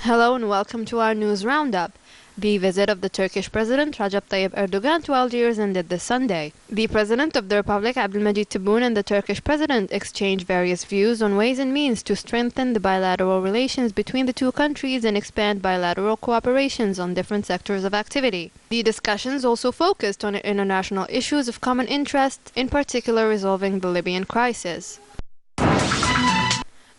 Hello and welcome to our news roundup. The visit of the Turkish President Recep Tayyip Erdogan to Algiers ended this Sunday. The President of the Republic Abdülmecit Tebboune and the Turkish President exchanged various views on ways and means to strengthen the bilateral relations between the two countries and expand bilateral cooperations on different sectors of activity. The discussions also focused on international issues of common interest, in particular resolving the Libyan crisis.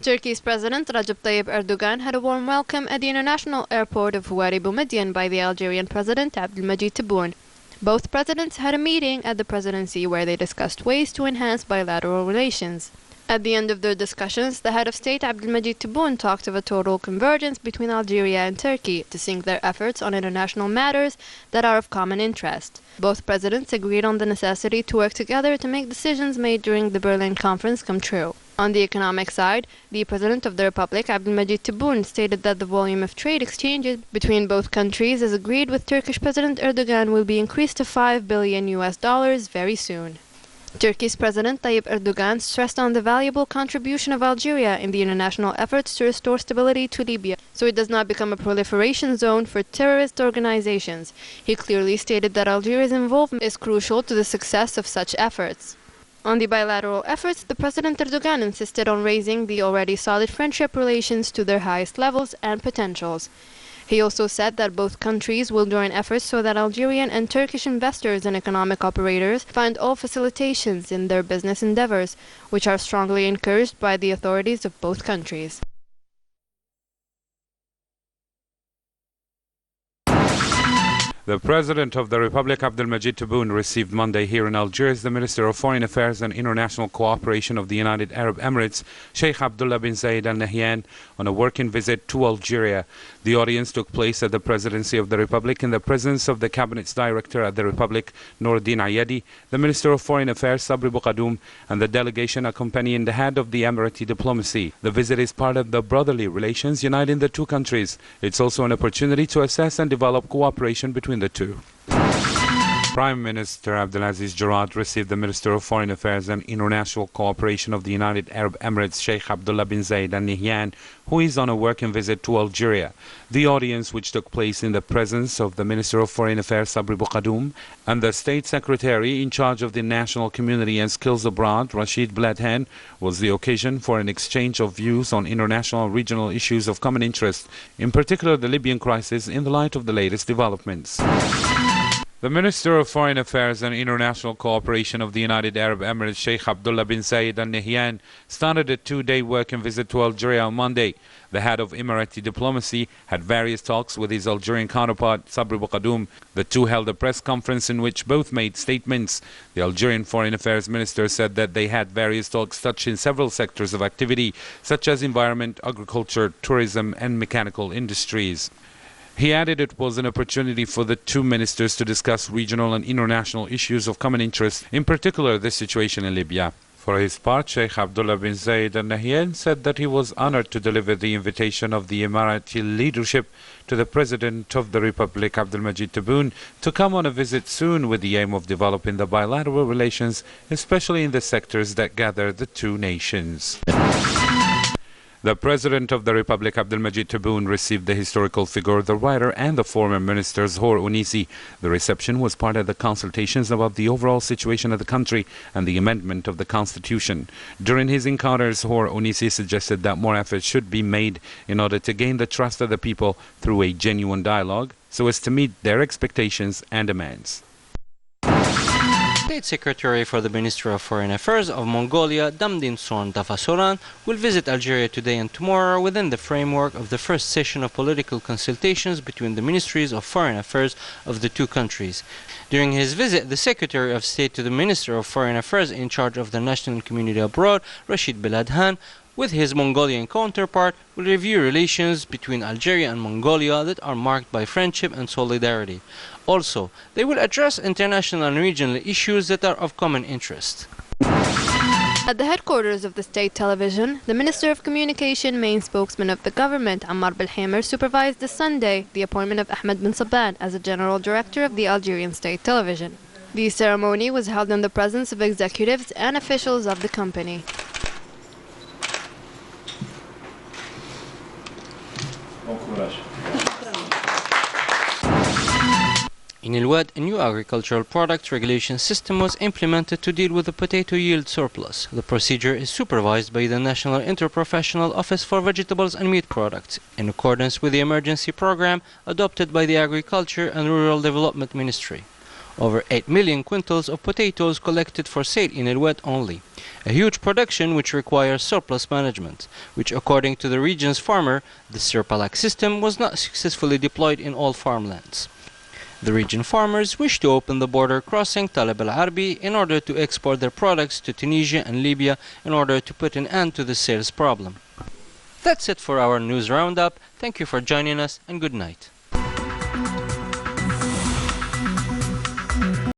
Turkey's President Recep Tayyip Erdogan had a warm welcome at the international airport of Houari Boumediene by the Algerian President Abdülmecit Tebboune. Both presidents had a meeting at the presidency where they discussed ways to enhance bilateral relations. At the end of their discussions, the head of state Abdülmecit Tebboune talked of a total convergence between Algeria and Turkey to sync their efforts on international matters that are of common interest. Both presidents agreed on the necessity to work together to make decisions made during the Berlin conference come true. On the economic side, the President of the Republic, Abdülmecit Tebboune, stated that the volume of trade exchanges between both countries, as agreed with Turkish President Erdogan, will be increased to $5 billion very soon. Turkey's President Tayyip Erdogan stressed on the valuable contribution of Algeria in the international efforts to restore stability to Libya, so it does not become a proliferation zone for terrorist organizations. He clearly stated that Algeria's involvement is crucial to the success of such efforts. On the bilateral efforts, the President Erdogan insisted on raising the already solid friendship relations to their highest levels and potentials. He also said that both countries will join efforts so that Algerian and Turkish investors and economic operators find all facilitations in their business endeavors, which are strongly encouraged by the authorities of both countries. The President of the Republic, Abdülmecit Tebboune, received Monday here in Algiers the Minister of Foreign Affairs and International Cooperation of the United Arab Emirates, Sheikh Abdullah bin Zayed Al Nahyan, on a working visit to Algeria. The audience took place at the Presidency of the Republic in the presence of the Cabinet's Director at the Republic, Noordin Ayadi, the Minister of Foreign Affairs, Sabri Boukadoum, and the delegation accompanying the head of the Emirati diplomacy. The visit is part of the brotherly relations uniting the two countries. It's also an opportunity to assess and develop cooperation between the two. Prime Minister Abdelaziz Jarrad received the Minister of Foreign Affairs and International Cooperation of the United Arab Emirates, Sheikh Abdullah bin Zayed Al Nahyan, who is on a working visit to Algeria. The audience, which took place in the presence of the Minister of Foreign Affairs, Sabri Boukadoum, and the State Secretary in charge of the National Community and Skills Abroad, Rashid Bladhan, was the occasion for an exchange of views on international and regional issues of common interest, in particular the Libyan crisis, in the light of the latest developments. The Minister of Foreign Affairs and International Cooperation of the United Arab Emirates, Sheikh Abdullah bin Zayed Al Nahyan, started a two-day working visit to Algeria on Monday. The head of Emirati diplomacy had various talks with his Algerian counterpart, Sabri Boukadoum. The two held a press conference in which both made statements. The Algerian Foreign Affairs Minister said that they had various talks touching several sectors of activity, such as environment, agriculture, tourism, and mechanical industries. He added it was an opportunity for the two ministers to discuss regional and international issues of common interest, in particular the situation in Libya. For his part, Sheikh Abdullah bin Zayed Al Nahyan said that he was honored to deliver the invitation of the Emirati leadership to the President of the Republic, Abdülmecit Tebboune, to come on a visit soon with the aim of developing the bilateral relations, especially in the sectors that gather the two nations. The President of the Republic, Abdülmecit Tebboune, received the historical figure, the writer and the former minister Zohor Ounisi. The reception was part of the consultations about the overall situation of the country and the amendment of the constitution. During his encounter, Zohor Ounisi suggested that more efforts should be made in order to gain the trust of the people through a genuine dialogue so as to meet their expectations and demands. State Secretary for the Ministry of Foreign Affairs of Mongolia, Damdin Son Tafasoran, will visit Algeria today and tomorrow within the framework of the first session of political consultations between the Ministries of Foreign Affairs of the two countries. During his visit, the Secretary of State to the Minister of Foreign Affairs in charge of the National Community Abroad, Rashid Bladhan, with his Mongolian counterpart, will review relations between Algeria and Mongolia that are marked by friendship and solidarity. Also, they will address international and regional issues that are of common interest. At the headquarters of the state television, the Minister of Communication, main spokesman of the government, Ammar Belhamer, supervised this Sunday the appointment of Ahmed bin Saban as the General Director of the Algerian state television. The ceremony was held in the presence of executives and officials of the company. In Ouest, a new agricultural product regulation system was implemented to deal with the potato yield surplus. The procedure is supervised by the National Interprofessional Office for Vegetables and Meat Products, in accordance with the emergency program adopted by the Agriculture and Rural Development Ministry. Over 8 million quintals of potatoes collected for sale in Ouest only. A huge production which requires surplus management, which according to the region's farmer, the Sirpalak system was not successfully deployed in all farmlands. The region farmers wish to open the border crossing Talab al-Arbi in order to export their products to Tunisia and Libya in order to put an end to the sales problem. That's it for our news roundup. Thank you for joining us and good night.